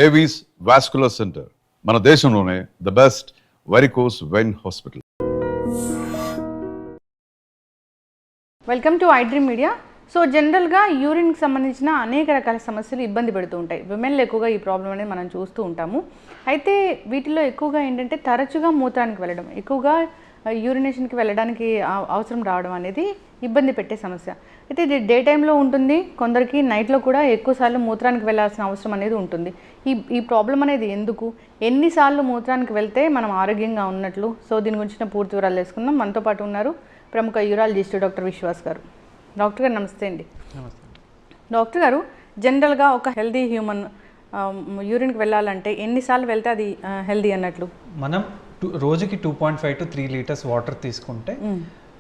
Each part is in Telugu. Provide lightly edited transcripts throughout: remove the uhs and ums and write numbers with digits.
ఏవీస్ వాస్కులర్ సెంటర్ మన దేశంలోనే the best varicose vein hospital. Welcome to I dream media. So జనరల్గా యూరిన్కి సంబంధించిన అనేక రకాల సమస్యలు ఇబ్బంది పెడుతూ ఉంటాయి. విమెన్లో ఎక్కువగా ఈ ప్రాబ్లం అనేది మనం చూస్తూ ఉంటాము. అయితే వీటిలో ఎక్కువగా ఏంటంటే తరచుగా మూత్రానికి వెళ్ళడం, ఎక్కువగా యూరినేషన్కి వెళ్ళడానికి అవసరం రావడం అనేది ఇబ్బంది పెట్టే సమస్య. అయితే ఇది డే టైంలో ఉంటుంది, కొందరికి నైట్లో కూడా ఎక్కువసార్లు మూత్రానికి వెళ్ళాల్సిన అవసరం అనేది ఉంటుంది. ఈ ప్రాబ్లం అనేది ఎందుకు, ఎన్నిసార్లు మూత్రానికి వెళ్తే మనం ఆరోగ్యంగా ఉన్నట్లు, సో దీని గురించిన పూర్తి వివరాలు తెలుసుకుందాం. మనతో పాటు ఉన్నారు ప్రముఖ యూరాలజిస్ట్ డాక్టర్ విశ్వాస్ గారు. డాక్టర్ గారు నమస్తే అండి. నమస్తే డాక్టర్ గారు, జనరల్గా ఒక హెల్దీ హ్యూమన్ యూరిన్కి వెళ్ళాలంటే ఎన్నిసార్లు వెళ్తే అది హెల్దీ అన్నట్లు? మనం రోజుకి 2.5 to 3 లీటర్స్ వాటర్ తీసుకుంటే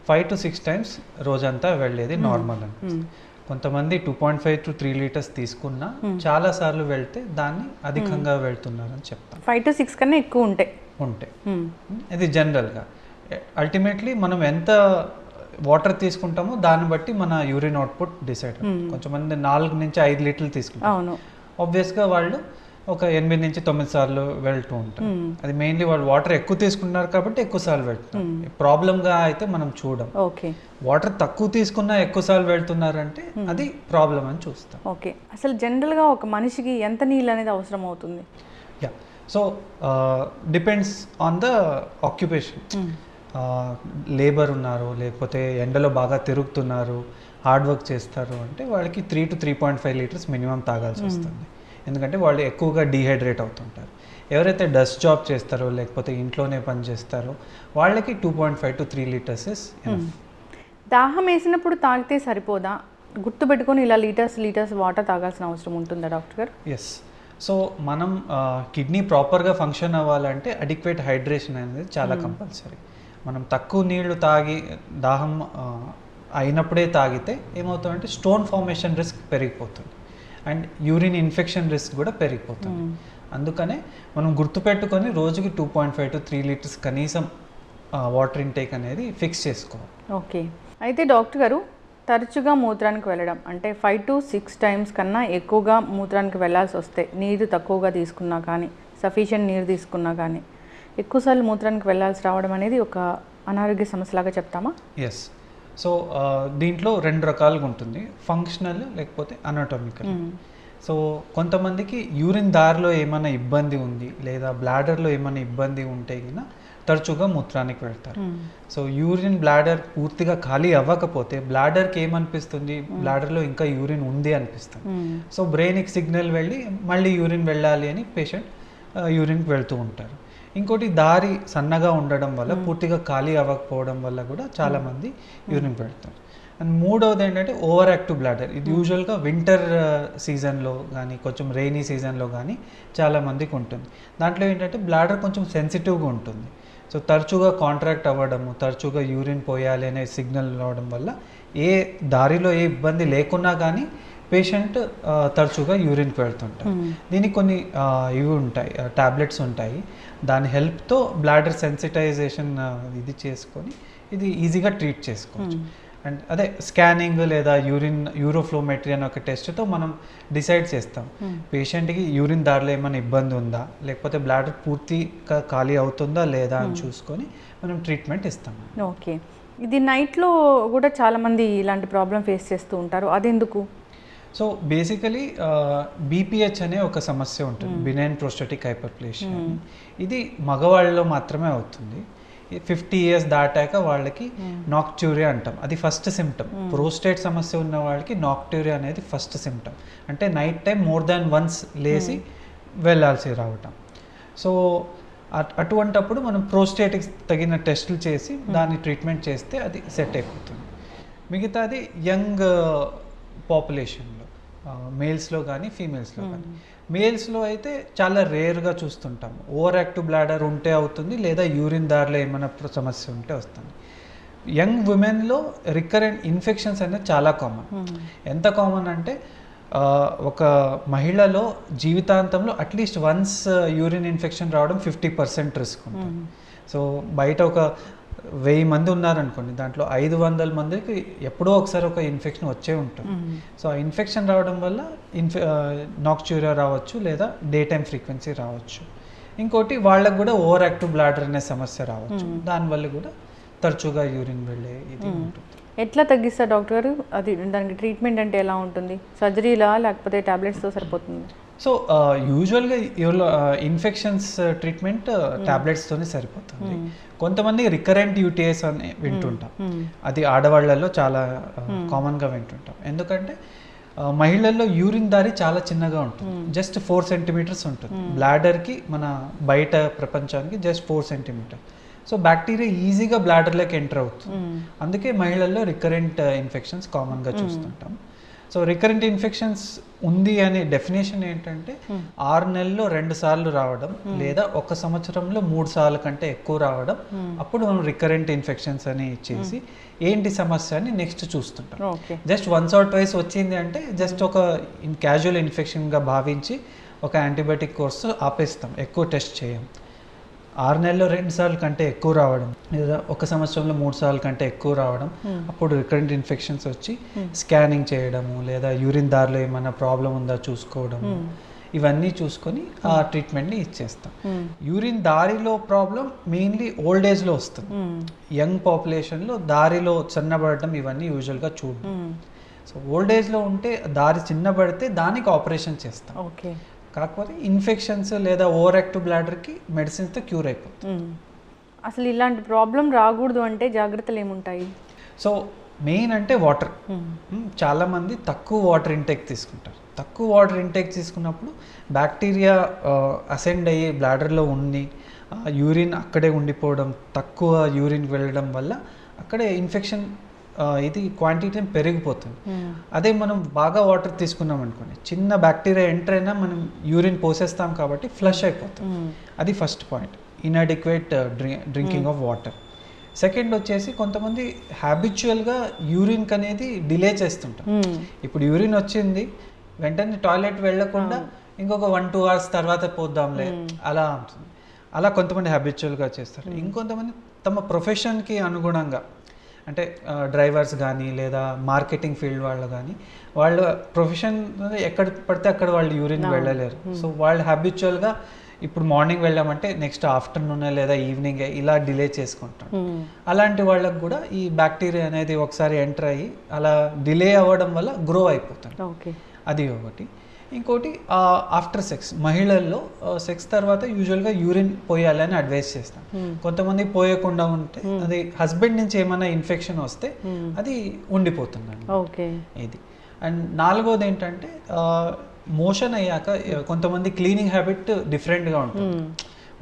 5 to 6 టైమ్స్ రోజంతా వెళ్ళేది నార్మల్ అనిపిస్తుంది. కొంతమంది 2.5 to 3 లీటర్స్ తీసుకున్నా చాలా సార్లు వెళ్తే దాన్ని అధికంగా వెళ్తున్నారని చెప్తాం. 5 to 6 కన్నా ఎక్కువ ఉంటే ఇది జనరల్గా. అల్టిమేట్లీ మనం ఎంత వాటర్ తీసుకుంటామో దాన్ని బట్టి మన యూరిన్ అవుట్పుట్ డిసైడ్. కొంతమంది 4 నుంచి 5 లీటర్లు తీసుకుంటారు. ఆబ్వియస్గా వాళ్ళు ఒక 8 నుంచి 9 సార్లు వెళ్తూ ఉంటారు. అది మెయిన్లీ వాళ్ళు వాటర్ ఎక్కువ తీసుకుంటున్నారు కాబట్టి ఎక్కువ సార్లు వెళ్తున్నారు. ప్రాబ్లంగా అయితే మనం చూడం. వాటర్ తక్కువ తీసుకున్నా ఎక్కువ సార్లు వెళ్తున్నారంటే అది ప్రాబ్లం అని చూస్తాం. ఓకే, అసలు జనరల్గా ఒక మనిషికి ఎంత నీళ్ళు అనేది అవసరం అవుతుంది? Yeah, so depends on the occupation. Labour ఉన్నారు, లేకపోతే ఎండలో బాగా తిరుగుతున్నారు, హార్డ్ వర్క్ చేస్తారు అంటే వాళ్ళకి 3 to 3.5 లీటర్స్ మినిమం తాగాల్సి వస్తుంది. ఎందుకంటే వాళ్ళు ఎక్కువగా డీహైడ్రేట్ అవుతుంటారు. ఎవరైతే డస్ట్ జాబ్ చేస్తారో లేకపోతే ఇంట్లోనే పని చేస్తారో వాళ్ళకి 2.5 to 3 లీటర్స్ ఇస్ ఎనఫ్. దాహం వేసినప్పుడు తాగితే సరిపోదా? గుర్తుపెట్టుకొని ఇలా లీటర్స్ వాటర్ తాగాల్సిన అవసరం ఉంటుందా డాక్టర్ గారు? ఎస్. సో మనం కిడ్నీ ప్రాపర్గా ఫంక్షన్ అవ్వాలంటే అడిక్వేట్ హైడ్రేషన్ అనేది చాలా కంపల్సరీ. మనం తక్కువ నీళ్లు తాగి దాహం అయినప్పుడే తాగితే ఏమవుతుందంటే స్టోన్ ఫార్మేషన్ రిస్క్ పెరిగిపోతుంది అండ్ యూరిన్ ఇన్ఫెక్షన్ రిస్క్ కూడా పెరిగిపోతుంది. అందుకనే మనం గుర్తుపెట్టుకొని రోజుకి 2.5 to 3 లీటర్స్ కనీసం వాటర్ ఇంటేక్ అనేది ఫిక్స్ చేసుకోవాలి. ఓకే, అయితే డాక్టర్ గారు తరచుగా మూత్రానికి వెళ్ళడం అంటే 5 to 6 టైమ్స్ కన్నా ఎక్కువగా మూత్రానికి వెళ్ళాల్సి వస్తే, నీరు తక్కువగా తీసుకున్నా కానీ, సఫిషియెంట్ నీరు తీసుకున్నా కానీ ఎక్కువసార్లు మూత్రానికి వెళ్ళాల్సి రావడం అనేది ఒక అనారోగ్య సమస్యలాగా చెప్తామా? ఎస్. సో దీంట్లో 2 రకాలుగా ఉంటుంది, ఫంక్షనల్ లేకపోతే అనాటమికల్. సో కొంతమందికి యూరిన్ దారిలో ఏమైనా ఇబ్బంది ఉంది లేదా బ్లాడర్లో ఏమైనా ఇబ్బంది ఉంటే కినా తరచుగా మూత్రానికి వెళ్తారు. సో యూరిన్ బ్లాడర్ పూర్తిగా ఖాళీ అవ్వకపోతే బ్లాడర్కి ఏమనిపిస్తుంది, బ్లాడర్లో ఇంకా యూరిన్ ఉంది అనిపిస్తుంది. సో బ్రెయిన్కి సిగ్నల్ వెళ్ళి మళ్ళీ యూరిన్ వెళ్ళాలి అని పేషెంట్ యూరిన్కి వెళ్తూ ఉంటారు. ఇంకోటి దారి సన్నగా ఉండడం వల్ల, పూర్తిగా ఖాళీ అవ్వకపోవడం వల్ల కూడా చాలామంది యూరిన్ పెడతారు. అండ్ మూడవది ఏంటంటే ఓవర్ యాక్టివ్ బ్లాడర్. ఇది యూజువల్గా వింటర్ సీజన్లో కానీ కొంచెం రెయినీ సీజన్లో కానీ చాలామందికి ఉంటుంది. దాంట్లో ఏంటంటే బ్లాడర్ కొంచెం సెన్సిటివ్గా ఉంటుంది. సో తరచుగా కాంట్రాక్ట్ అవ్వడము, తరచుగా యూరిన్ పోయాలి అనే సిగ్నల్ రావడం వల్ల ఏ దారిలో ఏ ఇబ్బంది లేకున్నా కానీ పేషెంట్ తరచుగా యూరిన్కి వెళ్తుంటారు. దీనికి కొన్ని ఇవి ఉంటాయి, టాబ్లెట్స్ ఉంటాయి. దాని హెల్ప్తో బ్లాడర్ సెన్సిటైజేషన్ ఇది చేసుకొని ఇది ఈజీగా ట్రీట్ చేసుకోవచ్చు. అండ్ అదే స్కానింగ్ లేదా యూరోఫ్లోమెట్రీ అనే ఒక టెస్ట్తో మనం డిసైడ్ చేస్తాం పేషెంట్కి యూరిన్ దారిలో ఏమైనా ఇబ్బంది ఉందా లేకపోతే బ్లాడర్ పూర్తిగా ఖాళీ అవుతుందా లేదా అని చూసుకొని మనం ట్రీట్మెంట్ ఇస్తాం. ఓకే, ఇది నైట్లో కూడా చాలామంది ఇలాంటి ప్రాబ్లం ఫేస్ చేస్తూ ఉంటారు, అదెందుకు? సో బేసికలీ బీపీహెచ్ అనే ఒక సమస్య ఉంటుంది, బినైన్ ప్రోస్టాటిక్ హైపర్ప్లేషియా. ఇది మగవాళ్ళలో మాత్రమే అవుతుంది. 50 years దాటాక వాళ్ళకి నాక్ట్యూరియా అంటాం, అది ఫస్ట్ సిమ్టమ్. ప్రోస్టేట్ సమస్య ఉన్న వాళ్ళకి నాక్ట్యూరియా అనేది ఫస్ట్ సిమ్టమ్. అంటే night time more than once లేచి వెళ్ళాల్సి రావటం. సో అటువంటప్పుడు మనం ప్రోస్టేట్కి తగిన టెస్టులు చేసి దాన్ని ట్రీట్మెంట్ చేస్తే అది సెట్ అయిపోతుంది. మిగతాది యంగ్ పాపులేషన్లో మేల్స్లో కానీ ఫీమేల్స్లో కానీ, మేల్స్లో అయితే చాలా రేర్గా చూస్తుంటాం. ఓవర్ యాక్టివ్ బ్లాడర్ ఉంటే అవుతుంది లేదా యూరిన్ దారిలో ఏమైనా సమస్య ఉంటే వస్తుంది. యంగ్ ఉమెన్లో రికరెంట్ ఇన్ఫెక్షన్స్ అనేది చాలా కామన్. ఎంత కామన్ అంటే ఒక మహిళలో జీవితాంతంలో అట్లీస్ట్ వన్స్ యూరిన్ ఇన్ఫెక్షన్ రావడం 50% రిస్క్ ఉంటుంది. సో బయట ఒక 1000 మంది ఉన్నారనుకోండి, దాంట్లో 500 మందికి ఎప్పుడో ఒకసారి ఒక ఇన్ఫెక్షన్ వచ్చే ఉంటుంది. సో ఆ ఇన్ఫెక్షన్ రావడం వల్ల నాక్చ్యూరియా రావచ్చు, లేదా డే టైం ఫ్రీక్వెన్సీ రావచ్చు. ఇంకోటి వాళ్ళకు కూడా ఓవర్ యాక్టివ్ బ్లాడర్ అనే సమస్య రావచ్చు, దానివల్ల కూడా తరచుగా యూరిన్ వెళ్ళే ఇది ఉంటుంది. ఎట్లా తగ్గిస్తారు డాక్టర్ గారు? అది దానికి ట్రీట్మెంట్ అంటే ఎలా ఉంటుంది? సర్జరీలా లేకపోతే టాబ్లెట్స్తో సరిపోతుంది? సో యూజువల్గా ఇన్ఫెక్షన్స్ ట్రీట్మెంట్ టాబ్లెట్స్తోనే సరిపోతుంది. కొంతమంది రికరెంట్ యూటీఐస్ అని వింటుంటాం, అది ఆడవాళ్ళల్లో చాలా కామన్గా వింటుంటాం. ఎందుకంటే మహిళల్లో యూరిన్ దారి చాలా చిన్నగా ఉంటుంది, జస్ట్ 4 సెంటీమీటర్స్ ఉంటుంది. బ్లాడర్కి మన బయట ప్రపంచానికి జస్ట్ 4 సెంటీమీటర్. సో బ్యాక్టీరియా ఈజీగా బ్లాడర్లోకి ఎంటర్ అవుతుంది. అందుకే మహిళల్లో రికరెంట్ ఇన్ఫెక్షన్స్ కామన్గా చూస్తుంటాం. సో రికరెంట్ ఇన్ఫెక్షన్స్ ఉంది అనే డెఫినేషన్ ఏంటంటే 6 నెలల్లో 2 సార్లు రావడం, లేదా 1 సంవత్సరంలో 3 సార్లు కంటే ఎక్కువ రావడం, అప్పుడు మనం రికరెంట్ ఇన్ఫెక్షన్స్ అని ఇచ్చేసి ఏంటి సమస్య అని నెక్స్ట్ చూస్తుంటాం. జస్ట్ వన్స్ ఆర్ ట్వైస్ వచ్చింది అంటే జస్ట్ ఒక క్యాజువల్ ఇన్ఫెక్షన్గా భావించి ఒక యాంటీబయాటిక్ కోర్సు ఆపేస్తాం, ఎక్కువ టెస్ట్ చేయం. 6 నెలల్లో 2 సార్లు కంటే ఎక్కువ రావడం, లేదా 1 సంవత్సరంలో 3 సార్లు కంటే ఎక్కువ రావడం, అప్పుడు రికరెంట్ ఇన్ఫెక్షన్స్ వచ్చి స్కానింగ్ చేయడము, లేదా యూరిన్ దారిలో ఏమైనా ప్రాబ్లం ఉందా చూసుకోవడము, ఇవన్నీ చూసుకొని ఆ ట్రీట్మెంట్ని ఇచ్చేస్తాం. యూరిన్ దారిలో ప్రాబ్లం మెయిన్లీ ఓల్డ్ ఏజ్లో వస్తుంది. యంగ్ పాపులేషన్లో దారిలో చిన్నబడటం ఇవన్నీ యూజువల్గా చూడడం. సో ఓల్డ్ ఏజ్లో ఉంటే దారి చిన్నబడితే దానికి ఆపరేషన్ చేస్తాం. ఓకే. కాకపోతే ఇన్ఫెక్షన్స్ లేదా ఓవర్ యాక్టివ్ బ్లాడర్కి మెడిసిన్స్తో క్యూర్ అయిపోతుంది. అసలు ఇలాంటి ప్రాబ్లం రాకూడదు అంటే జాగ్రత్తలు ఏముంటాయి? సో మెయిన్ అంటే వాటర్. చాలామంది తక్కువ వాటర్ ఇంటేక్ తీసుకుంటారు. తక్కువ వాటర్ ఇంటేక్ తీసుకున్నప్పుడు బ్యాక్టీరియా అసెండ్ అయ్యి బ్లాడర్లో ఉండి యూరిన్ అక్కడే ఉండిపోవడం, తక్కువ యూరిన్ వెళ్ళడం వల్ల అక్కడే ఇన్ఫెక్షన్ ఇది క్వాంటిటీ పెరిగిపోతుంది. అదే మనం బాగా వాటర్ తీసుకున్నాం అనుకోండి, చిన్న బ్యాక్టీరియా ఎంటర్ అయినా మనం యూరిన్ పోసేస్తాం కాబట్టి ఫ్లష్ అయిపోతుంది. అది first point, inadequate drinking of water. Second వచ్చేసి కొంతమంది హ్యాబిచువల్గా యూరిన్కి అనేది డిలే చేస్తుంటాం. ఇప్పుడు యూరిన్ వచ్చింది వెంటనే టాయిలెట్ వెళ్ళకుండా ఇంకొక 1-2 hours తర్వాత పోద్దాంలే అలా ఉంటుంది. అలా కొంతమంది హ్యాబిచువల్గా చేస్తారు. ఇంకొంతమంది తమ ప్రొఫెషన్కి అనుగుణంగా, అంటే డ్రైవర్స్ కానీ లేదా మార్కెటింగ్ ఫీల్డ్ వాళ్ళు కానీ, వాళ్ళ ప్రొఫెషన్ ఎక్కడ పడితే అక్కడ వాళ్ళు యూరిన్ వెళ్ళలేరు. సో వాళ్ళు హ్యాబిచువల్గా ఇప్పుడు మార్నింగ్ వెళ్ళామంటే నెక్స్ట్ ఆఫ్టర్నూన్ లేదా ఈవినింగ్ ఇలా డిలే చేసుకుంటాం. అలాంటి వాళ్ళకు కూడా ఈ బ్యాక్టీరియా అనేది ఒకసారి ఎంటర్ అయ్యి అలా డిలే అవ్వడం వల్ల గ్రో అయిపోతుంది. అది ఒకటి. ఇంకోటి ఆఫ్టర్ సెక్స్, మహిళల్లో సెక్స్ తర్వాత యూజువల్గా యూరిన్ పోయాలని అడ్వైస్ చేస్తాం. కొంతమంది పోయకుండా ఉంటే అది హస్బెండ్ నుంచి ఏమైనా ఇన్ఫెక్షన్ వస్తే అది ఉండిపోతుందండి. ఇది. అండ్ 4వది ఏంటంటే మోషన్ అయ్యాక కొంతమంది క్లీనింగ్ హ్యాబిట్ డిఫరెంట్గా ఉంటుంది.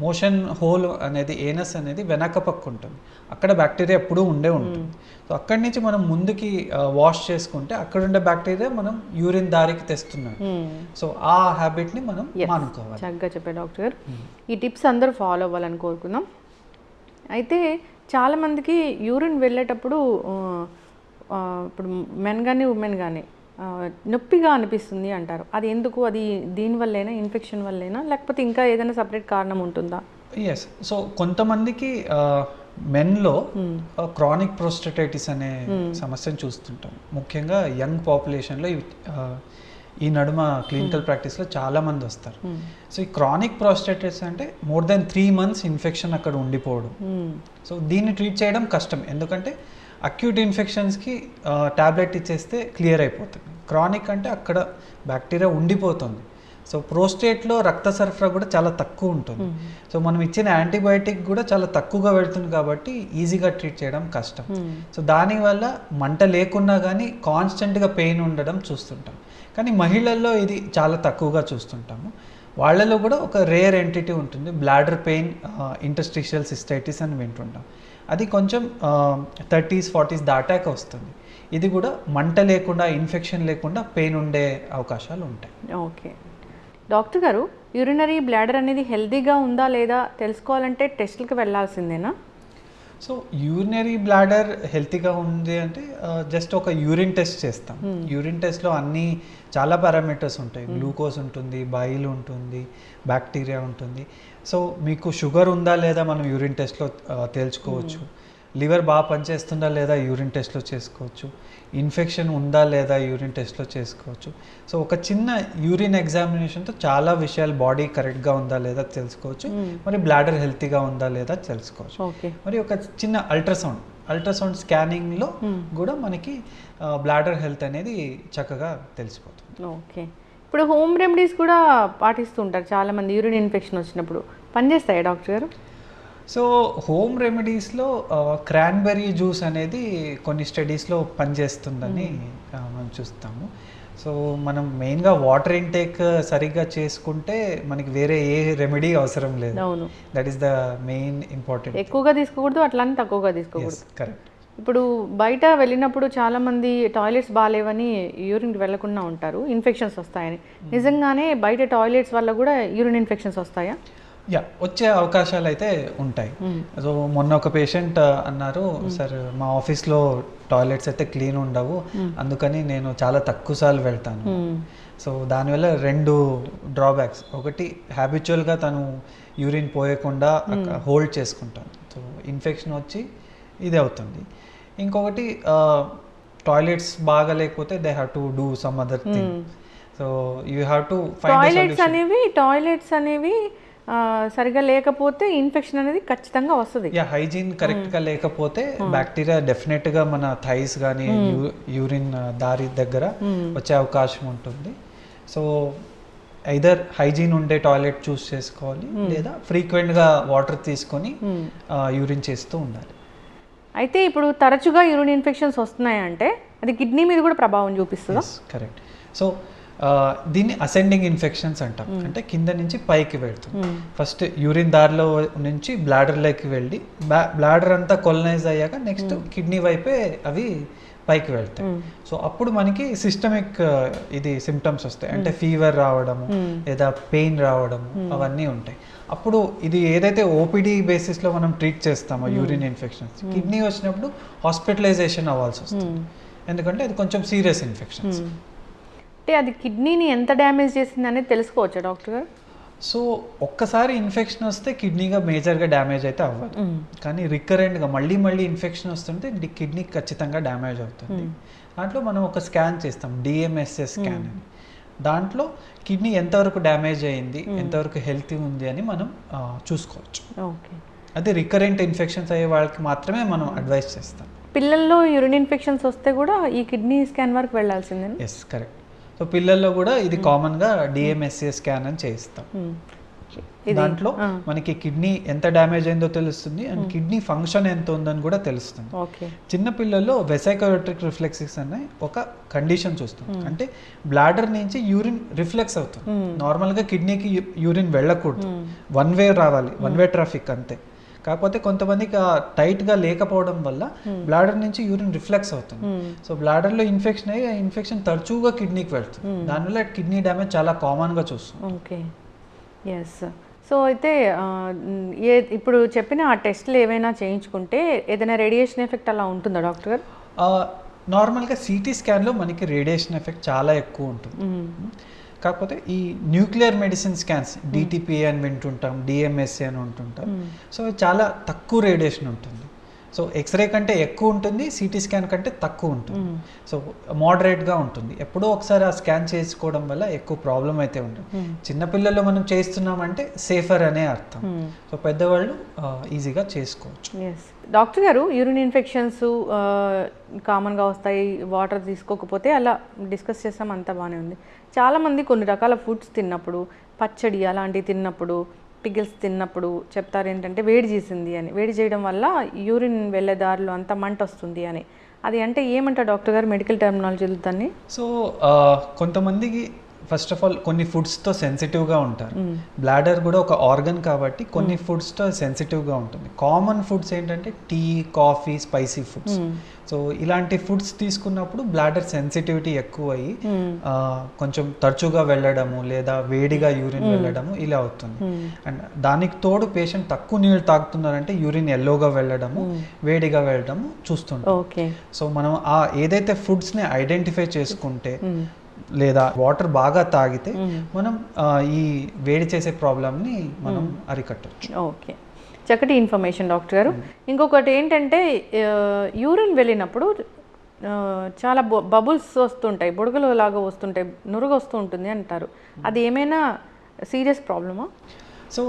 మోషన్ హోల్ అనేది, ఏనస్ అనేది వెనక పక్క ఉంటుంది, అక్కడ బ్యాక్టీరియా ఎప్పుడూ ఉంటుంది. సో అక్కడి నుంచి మనం ముందుకి వాష్ చేసుకుంటే అక్కడ ఉండే బ్యాక్టీరియా మనం యూరిన్ దారికి తెస్తున్నాం. సో ఆ హ్యాబిట్ని మనం మానుకోవాలి. చక్కగా చెప్పారు డాక్టర్ గారు. ఈ టిప్స్ అందరూ ఫాలో అవ్వాలని కోరుకుందాం. అయితే చాలామందికి యూరిన్ వెళ్ళేటప్పుడు ఇప్పుడు మెన్ కానీ ఉమెన్ కానీ నొప్పిగా అనిపిస్తుంది అంటారు. అది ఎందుకు? అది దీనివల్లేనా, ఇన్ఫెక్షన్ వల్లేనా, లేకపోతే ఇంకా ఏదైనా సపరేట్ కారణం ఉంటుందా? ఎస్. సో కొంతమందికి మెన్లో క్రానిక్ ప్రోస్టటైటిస్ అనే సమస్యను చూస్తుంటాం. ముఖ్యంగా యంగ్ పాపులేషన్లో ఈ నడుమ క్లినికల్ ప్రాక్టీస్లో చాలామంది వస్తారు. సో ఈ క్రానిక్ ప్రోస్టటైటిస్ అంటే మోర్ దెన్ 3 months ఇన్ఫెక్షన్ అక్కడ ఉండిపోవడం. సో దీన్ని ట్రీట్ చేయడం కష్టం, ఎందుకంటే అక్యూట్ ఇన్ఫెక్షన్స్కి ట్యాబ్లెట్ ఇచ్చేస్తే క్లియర్ అయిపోతుంది. క్రానిక్ అంటే అక్కడ బ్యాక్టీరియా ఉండిపోతుంది. సో ప్రోస్టేట్లో రక్త సరఫరా కూడా చాలా తక్కువ ఉంటుంది. సో మనం ఇచ్చిన యాంటీబయాటిక్ కూడా చాలా తక్కువగా వెళ్తుంది కాబట్టి ఈజీగా ట్రీట్ చేయడం కష్టం. సో దానివల్ల మంట లేకున్నా కానీ కాన్స్టెంట్గా పెయిన్ ఉండడం చూస్తుంటాం. కానీ మహిళల్లో ఇది చాలా తక్కువగా చూస్తుంటాము. వాళ్ళలో కూడా ఒక రేర్ ఎంటిటీ ఉంటుంది, బ్లాడర్ పెయిన్ ఇంటర్స్టిషియల్ సిస్టైటిస్ అని వింటుంటాం. అది కొంచెం 30s 40s దాటాక వస్తుంది. ఇది కూడా మంట లేకుండా, ఇన్ఫెక్షన్ లేకుండా పెయిన్ ఉండే అవకాశాలు ఉంటాయి. ఓకే డాక్టర్ గారు, యూరినరీ బ్లాడర్ అనేది హెల్తీగా ఉందా లేదా తెలుసుకోవాలంటే టెస్ట్లకు వెళ్ళాల్సిందేనా? సో యూరినరీ బ్లాడర్ హెల్తీగా ఉంది అంటే జస్ట్ ఒక యూరిన్ టెస్ట్ చేస్తాం. యూరిన్ టెస్ట్లో అన్నీ చాలా పారామీటర్స్ ఉంటాయి. గ్లూకోజ్ ఉంటుంది, బైల్ ఉంటుంది, బ్యాక్టీరియా ఉంటుంది. సో మీకు షుగర్ ఉందా లేదా మనం యూరిన్ టెస్ట్లో తేల్చుకోవచ్చు. లివర్ బాగా పనిచేస్తుందా లేదా యూరిన్ టెస్ట్లో చేసుకోవచ్చు, ఇన్ఫెక్షన్ ఉందా లేదా యూరిన్ టెస్ట్లో చేసుకోవచ్చు. సో ఒక చిన్న యూరిన్ ఎగ్జామినేషన్తో చాలా విషయాలు, బాడీ కరెక్ట్గా ఉందా లేదా తెలుసుకోవచ్చు, మరి బ్లాడర్ హెల్తీగా ఉందా లేదా తెలుసుకోవచ్చు. మరి ఒక చిన్న అల్ట్రాసౌండ్ స్కానింగ్లో కూడా మనకి బ్లాడర్ హెల్త్ అనేది చక్కగా తెలిసిపోతుంది. ఓకే, ఇప్పుడు హోమ్ రెమెడీస్ కూడా పాటిస్తుంటారు చాలామంది యూరిన్ ఇన్ఫెక్షన్ వచ్చినప్పుడు, పనిచేస్తాయా డాక్టర్ గారు? సో హోమ్ రెమెడీస్లో క్రాన్బెర్రీ జ్యూస్ అనేది కొన్ని స్టడీస్లో పనిచేస్తుందని మనం చూస్తాము. సో మనం మెయిన్గా వాటర్ ఇంటేక్ సరిగ్గా చేసుకుంటే మనకి వేరే ఏ రెమెడీ అవసరం లేదు. అవును, that is the main important. ఎక్కువగా తీసుకోకూడదు, అట్లానే తక్కువగా తీసుకోకూడదు. కరెక్ట్. ఇప్పుడు బయట వెళ్ళినప్పుడు చాలామంది టాయిలెట్స్ బాగాలేవని యూరిన్కి వెళ్లకుండా ఉంటారు, ఇన్ఫెక్షన్స్ వస్తాయని. నిజంగానే బయట టాయిలెట్స్ వల్ల కూడా యూరిన్ ఇన్ఫెక్షన్స్ వస్తాయా? వచ్చే అవకాశాలు అయితే ఉంటాయి. సో మొన్న ఒక పేషెంట్ అన్నారు, సార్ మా ఆఫీస్లో టాయిలెట్స్ అయితే క్లీన్ ఉండవు, అందుకని నేను చాలా తక్కువ సార్లు వెళ్తాను. సో దానివల్ల 2 డ్రాబ్యాక్స్. ఒకటి, హ్యాబిచువల్గా తను యూరిన్ పోయకుండా హోల్డ్ చేసుకుంటాను, సో ఇన్ఫెక్షన్ వచ్చి ఇది అవుతుంది. ఇంకొకటి, టాయిలెట్స్ బాగా లేకపోతే they have to do some other thing. So you have to find toilets అనేవి సరిగా లేకపోతే ఇన్ఫెక్షన్ అనేది ఖచ్చితంగా వస్తుంది. హైజీన్ కరెక్ట్గా లేకపోతే బ్యాక్టీరియా డెఫినెట్గా మన థైస్ కానీ యూరిన్ దారి దగ్గర వచ్చే అవకాశం ఉంటుంది. సో ఐదర్ హైజీన్ ఉండే టాయిలెట్ చూస్ చేసుకోవాలి, లేదా ఫ్రీక్వెంట్గా వాటర్ తీసుకొని యూరిన్ చేస్తూ ఉండాలి. అయితే ఇప్పుడు తరచుగా యూరిన్ ఇన్ఫెక్షన్స్ వస్తున్నాయంటే అది కిడ్నీ మీద కూడా ప్రభావం చూపిస్తుందా? కరెక్ట్. సో దీన్ని అసెండింగ్ ఇన్ఫెక్షన్స్ అంటాం, అంటే కింద నుంచి పైకి వెళ్తుంది. ఫస్ట్ యూరిన్ దారిలో నుంచి బ్లాడర్లోకి వెళ్ళి బ్లాడర్ అంతా కొలనైజ్ అయ్యాక నెక్స్ట్ కిడ్నీ వైపే అవి పైకి వెళ్తాయి. సో అప్పుడు మనకి సిస్టమిక్ ఇది సిమ్టమ్స్ వస్తాయి, అంటే ఫీవర్ రావడము లేదా పెయిన్ రావడము అవన్నీ ఉంటాయి. అప్పుడు ఇది ఏదైతే ఓపీడీ బేసిస్లో మనం ట్రీట్ చేస్తామో యూరిన్ ఇన్ఫెక్షన్స్, కిడ్నీ వచ్చినప్పుడు హాస్పిటలైజేషన్ అవ్వాల్సి వస్తుంది, ఎందుకంటే అది కొంచెం సీరియస్ ఇన్ఫెక్షన్స్. అంటే అది కిడ్నీని ఎంత డ్యామేజ్ చేసింది అనేది తెలుసుకోవచ్చా డాక్టర్ గారు? సో ఒక్కసారి ఇన్ఫెక్షన్ వస్తే కిడ్నీగా మేజర్గా డ్యామేజ్ అయితే అవ్వదు, కానీ రికరెంట్గా మళ్ళీ ఇన్ఫెక్షన్ వస్తుంటే కిడ్నీ ఖచ్చితంగా డ్యామేజ్ అవుతుంది. దాంట్లో మనం ఒక స్కాన్ చేస్తాం, డిఎంఎస్ఎస్ స్కాన్ అని. దాంట్లో కిడ్నీ ఎంతవరకు డ్యామేజ్ అయ్యింది, ఎంతవరకు హెల్తీ ఉంది అని మనం చూసుకోవచ్చు. అది రికరెంట్ ఇన్ఫెక్షన్స్ అయ్యే వాళ్ళకి మాత్రమే మనం అడ్వైస్ చేస్తాం. పిల్లల్లో యూరిన్ ఇన్ఫెక్షన్స్ వస్తే కూడా ఈ కిడ్నీ స్కాన్ వరకు వెళ్ళాల్సిందే? Yes, correct. సో పిల్లల్లో కూడా ఇది కామన్గా డిఎంఎస్ఏ స్కాన్ అని చేయిస్తాం. దాంట్లో మనకి కిడ్నీ ఎంత డ్యామేజ్ అయిందో తెలుస్తుంది, అండ్ కిడ్నీ ఫంక్షన్ ఎంత ఉందని కూడా తెలుస్తుంది. చిన్న పిల్లల్లో వెసైకోరెట్రిక్ రిఫ్లెక్సిస్ అనే ఒక కండిషన్ చూస్తుంది, అంటే బ్లాడర్ నుంచి యూరిన్ రిఫ్లెక్స్ అవుతుంది. నార్మల్గా కిడ్నీకి యూరిన్ వెళ్ళకూడదు, వన్ వే రావాలి, వన్ వే ట్రాఫిక్ అంతే. కాకపోతే కొంతమందికి టైట్గా లేకపోవడం వల్ల బ్లాడర్ నుంచి యూరిన్ రిఫ్లెక్స్ అవుతుంది. సో బ్లాడర్లో ఇన్ఫెక్షన్ అయ్యి ఆ ఇన్ఫెక్షన్ తరచుగా కిడ్నీకి వెళ్తుంది, దానివల్ల కిడ్నీ డ్యామేజ్ చాలా కామన్గా చూస్తాం. Okay, yes. సో అయితే ఇప్పుడు చెప్పిన ఆ టెస్ట్లు ఏవైనా చేయించుకుంటే ఏదైనా రేడియేషన్ ఎఫెక్ట్ అలా ఉంటుందా డాక్టర్ గారు? నార్మల్గా సిటీ స్కాన్లో మనకి రేడియేషన్ ఎఫెక్ట్ చాలా ఎక్కువ ఉంటుంది. కాకపోతే ఈ న్యూక్లియర్ మెడిసిన్ స్కాన్స్, డిటిపిఏ అని వింటుంటాం, డిఎంఎస్ఏ అని ఉంటుంటాం, సో చాలా తక్కువ రేడియేషన్ ఉంటుంది. సో ఎక్స్రే కంటే ఎక్కువ ఉంటుంది, సిటీ స్కాన్ కంటే తక్కువ ఉంటుంది. సో మోడరేట్గా ఉంటుంది. ఎప్పుడో ఒకసారి ఆ స్కాన్ చేసుకోవడం వల్ల ఎక్కువ ప్రాబ్లం అయితే ఉంటుంది. చిన్నపిల్లల్లో మనం చేస్తున్నామంటే సేఫర్ అనే అర్థం. సో పెద్దవాళ్ళు ఈజీగా చేసుకోవచ్చు. డాక్టర్ గారు, యూరిన్ ఇన్ఫెక్షన్స్ కామన్గా వస్తాయి వాటర్ తీసుకోకపోతే, అలా డిస్కస్ చేస్తాం, అంతా బాగానే ఉంది. చాలామంది కొన్ని రకాల ఫుడ్స్ తిన్నప్పుడు, పచ్చడి అలాంటివి తిన్నప్పుడు, పిగిల్స్ తిన్నప్పుడు చెప్తారు ఏంటంటే వేడి చేసింది అని. వేడి చేయడం వల్ల యూరిన్ వెళ్ళే దారిలో అంతా మంట వస్తుంది అని. అది అంటే ఏమంటారు డాక్టర్ గారు మెడికల్ టర్మినాలజీలో దాన్ని? సో కొంతమందికి ఫస్ట్ ఆఫ్ ఆల్ కొన్ని ఫుడ్స్తో సెన్సిటివ్గా ఉంటారు. బ్లాడర్ కూడా ఒక ఆర్గన్ కాబట్టి కొన్ని ఫుడ్స్తో సెన్సిటివ్గా ఉంటుంది. కామన్ ఫుడ్స్ ఏంటంటే tea, coffee, spicy foods. So ఇలాంటి ఫుడ్స్ తీసుకున్నప్పుడు బ్లాడర్ సెన్సిటివిటీ ఎక్కువ అయ్యి కొంచెం తరచుగా వెళ్ళడము లేదా వేడిగా యూరిన్ వెళ్ళడము ఇలా అవుతుంది. అండ్ దానికి తోడు పేషెంట్ తక్కువ నీళ్ళు తాగుతున్నారంటే యూరిన్ ఎల్లోగా వెళ్ళడము, వేడిగా వెళ్ళడము చూస్తుంటాం. సో మనం ఏదైతే ఫుడ్స్ని ఐడెంటిఫై చేసుకుంటే లేదా వాటర్ బాగా తాగితే మనం ఈ వేడి చేసే ప్రాబ్లమ్ని మనం అరికట్టవచ్చు. ఓకే, చక్కటి ఇన్ఫర్మేషన్ డాక్టర్ గారు. ఇంకొకటి ఏంటంటే యూరిన్ వెళ్ళినప్పుడు చాలా బబుల్స్ వస్తుంటాయి, బుడగలు లాగా వస్తుంటాయి, నురుగు వస్తూ ఉంటుంది అంటారు. అది ఏమైనా సీరియస్ ప్రాబ్లమా? సో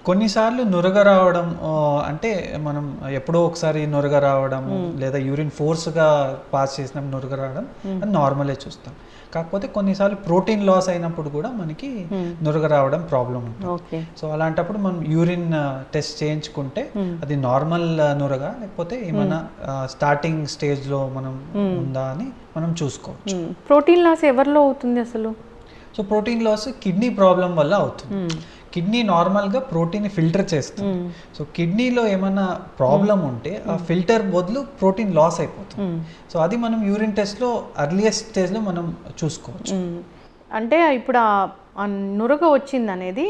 కొన్నిసార్లు నురగ రావడం అంటే మనం ఎప్పుడో ఒకసారి నురగ రావడం లేదా యూరిన్ ఫోర్స్గా పాస్ చేసినప్పుడు నురగ రావడం అది నార్మలే చూస్తాం. కాకపోతే కొన్నిసార్లు ప్రోటీన్ లాస్ అయినప్పుడు కూడా మనకి నురగ రావడం ప్రాబ్లం ఉంటుంది. సో అలాంటప్పుడు మనం యూరిన్ టెస్ట్ చేయించుకుంటే అది నార్మల్ నురగ లేకపోతే ఏమైనా స్టార్టింగ్ స్టేజ్లో మనం ఉందా అని మనం చూసుకోవచ్చు. ప్రోటీన్ లాస్ ఎవరిలో అవుతుంది అసలు? So protein loss kidney problem వల్ల అవుతుంది. కిడ్నీ నార్మల్గా ప్రోటీన్ ఫిల్టర్ చేస్తుంది. సో కిడ్నీలో ఏమైనా ప్రాబ్లం ఉంటే ఆ ఫిల్టర్ బదులు ప్రోటీన్ లాస్ అయిపోతుంది. సో అది మనం యూరిన్ టెస్ట్లో అర్లియస్ట్ స్టేజ్లో మనం చూసుకోవచ్చు. అంటే ఇప్పుడు ఆ నురగ వచ్చింది అనేది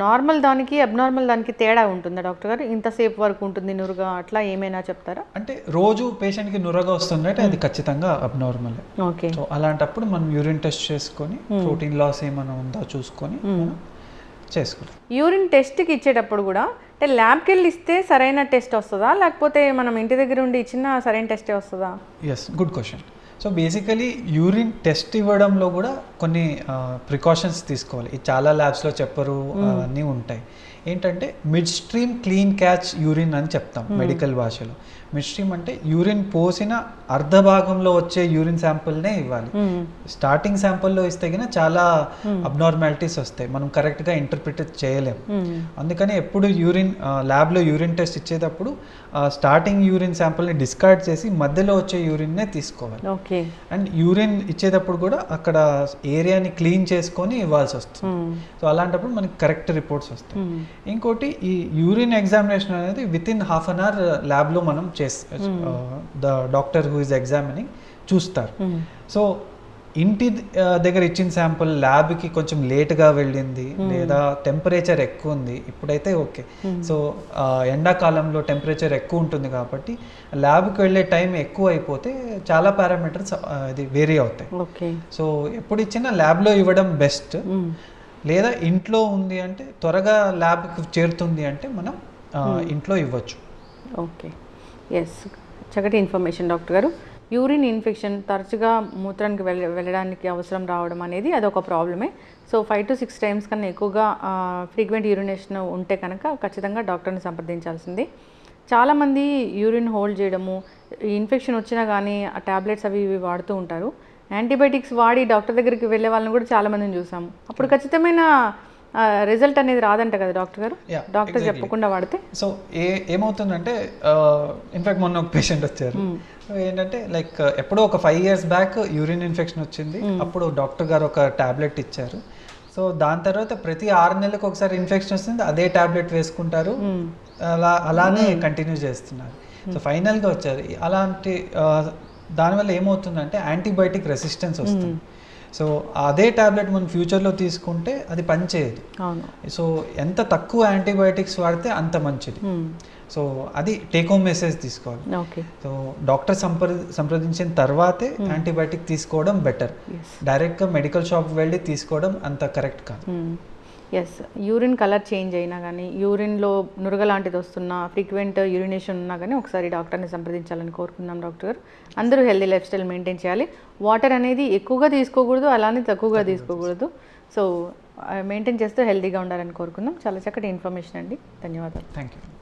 నార్మల్ దానికి అబ్నార్మల్ దానికి తేడా ఉంటుందా డాక్టర్ గారు? ఇంతసేపు వరకు ఉంటుంది నురగ, అట్లా ఏమైనా చెప్తారా? అంటే రోజు పేషెంట్కి నురగ వస్తుందంటే అది ఖచ్చితంగా అబ్నార్మల్. ఓకే. సో అలాంటప్పుడు మనం యూరిన్ టెస్ట్ చేసుకొని ప్రోటీన్ లాస్ ఏమైనా ఉందా చూసుకొని చేసుకుంటాం. యూరిన్ టెస్ట్కి ఇచ్చేటప్పుడు కూడా అంటే ల్యాబ్కి వెళ్ళి ఇస్తే సరైన టెస్ట్ వస్తుందా, లేకపోతే మనం ఇంటి దగ్గర ఉండి ఇచ్చిన సరైన టెస్టే వస్తుందా? Yes, good question. So basically urine test ఇవ్వడంలో కూడా కొన్ని ప్రికాషన్స్ తీసుకోవాలి. ఇది చాలా ల్యాబ్స్లో చెప్పరు, అన్నీ ఉంటాయి. ఏంటంటే mid stream clean catch urine అని చెప్తాం మెడికల్ భాషలో. మిడ్ స్ట్రీమ్ అంటే యూరిన్ పోసిన అర్ధ భాగంలో వచ్చే యూరిన్ శాంపుల్నే ఇవ్వాలి. స్టార్టింగ్ శాంపుల్లో ఇస్తే కన్నా చాలా అబ్నార్మాలిటీస్ వస్తాయి, మనం కరెక్ట్గా ఇంటర్ప్రిట్ చేయలేము. అందుకని ఎప్పుడు యూరిన్ ల్యాబ్లో యూరిన్ టెస్ట్ ఇచ్చేటప్పుడు స్టార్టింగ్ యూరిన్ శాంపుల్ని డిస్కార్డ్ చేసి మధ్యలో వచ్చే యూరిన్నే తీసుకోవాలి. అండ్ యూరిన్ ఇచ్చేటప్పుడు కూడా అక్కడ ఏరియాని క్లీన్ చేసుకొని ఇవ్వాల్సి వస్తుంది. సో అలాంటప్పుడు మనకి కరెక్ట్ రిపోర్ట్స్ వస్తాయి. ఇంకోటి ఈ యూరిన్ ఎగ్జామినేషన్ అనేది with in half an hour ల్యాబ్లో మనం the doctor who is examining చూస్తారు. సో ఇంటి దగ్గర ఇచ్చిన శాంపుల్ ల్యాబ్కి కొంచెం లేట్గా వెళ్ళింది లేదా టెంపరేచర్ ఎక్కువ ఉంది, ఇప్పుడైతే ఓకే. సో ఎండాకాలంలో టెంపరేచర్ ఎక్కువ ఉంటుంది కాబట్టి ల్యాబ్కి వెళ్ళే టైం ఎక్కువ అయిపోతే చాలా పారామీటర్స్ ఇది వేరీ అవుతాయి. సో ఎప్పుడు ఇచ్చినా ల్యాబ్లో ఇవ్వడం బెస్ట్. లేదా ఇంట్లో ఉంది అంటే త్వరగా ల్యాబ్కి చేరుతుంది అంటే మనం ఇంట్లో ఇవ్వచ్చు. ఓకే, ఎస్, చక్కటి ఇన్ఫర్మేషన్ డాక్టర్ గారు. యూరిన్ ఇన్ఫెక్షన్ తరచుగా మూత్రానికి వెళ్ళడానికి అవసరం రావడం అనేది అదొక ప్రాబ్లమే. సో 5 to 6 times కన్నా ఎక్కువగా ఫ్రీక్వెంట్ యూరినేషన్ ఉంటే కనుక ఖచ్చితంగా డాక్టర్ని సంప్రదించాల్సిందే. చాలామంది యూరిన్ హోల్డ్ చేయడము, ఇన్ఫెక్షన్ వచ్చినా కానీ ఆ ట్యాబ్లెట్స్ అవి ఇవి వాడుతూ ఉంటారు. యాంటీబయాటిక్స్ వాడి డాక్టర్ దగ్గరికి వెళ్ళే వాళ్ళని కూడా చాలామందిని చూసాము. అప్పుడు ఖచ్చితమైన రిజల్ట్ అనేది రాదంట కదా డాక్టర్ గారు, డాక్టర్ చెప్పకుండా వాడితే? సో ఏమవుతుందంటే ఇన్ఫాక్ట్ మొన్న ఒక పేషెంట్ వచ్చారు. ఏంటంటే లైక్ ఎప్పుడో ఒక 5 years బ్యాక్ యూరిన్ ఇన్ఫెక్షన్ వచ్చింది. అప్పుడు డాక్టర్ గారు ఒక టాబ్లెట్ ఇచ్చారు. సో దాని తర్వాత ప్రతి 6 నెలలకు ఒకసారి ఇన్ఫెక్షన్ వస్తుంది, అదే టాబ్లెట్ వేసుకుంటారు, అలానే కంటిన్యూ చేస్తున్నారు. సో ఫైనల్గా వచ్చారు. అలాంటి దానివల్ల ఏమవుతుందంటే యాంటీబయాటిక్ రెసిస్టెన్స్ వస్తుంది. సో అదే టాబ్లెట్ మనం ఫ్యూచర్లో తీసుకుంటే అది పనిచేయదు. సో ఎంత తక్కువ యాంటీబయాటిక్స్ వాడితే అంత మంచిది. సో అది టేక్ హోమ్ మెసేజ్ తీసుకోవాలి. సో డాక్టర్ సంప్రదించిన తర్వాతే యాంటీబయాటిక్ తీసుకోవడం బెటర్. డైరెక్ట్గా మెడికల్ షాప్కి వెళ్ళి తీసుకోవడం అంత కరెక్ట్ కాదు. ఎస్, యూరిన్ కలర్ చేంజ్ అయినా కానీ, యూరిన్లో నురగ లాంటిది వస్తున్నా, ఫ్రీక్వెంట్ యూరినేషన్ ఉన్నా కానీ ఒకసారి డాక్టర్ని సంప్రదించాలని కోరుకుందాం డాక్టర్ గారు. అందరూ హెల్దీ లైఫ్ స్టైల్ మెయింటైన్ చేయాలి. వాటర్ అనేది ఎక్కువగా తీసుకోకూడదు, అలానే తక్కువగా తీసుకోకూడదు. సో మెయింటైన్ చేస్తూ హెల్దీగా ఉండాలని కోరుకుందాం. చాలా చక్కటి ఇన్ఫర్మేషన్ అండి, ధన్యవాదాలు. Thank you.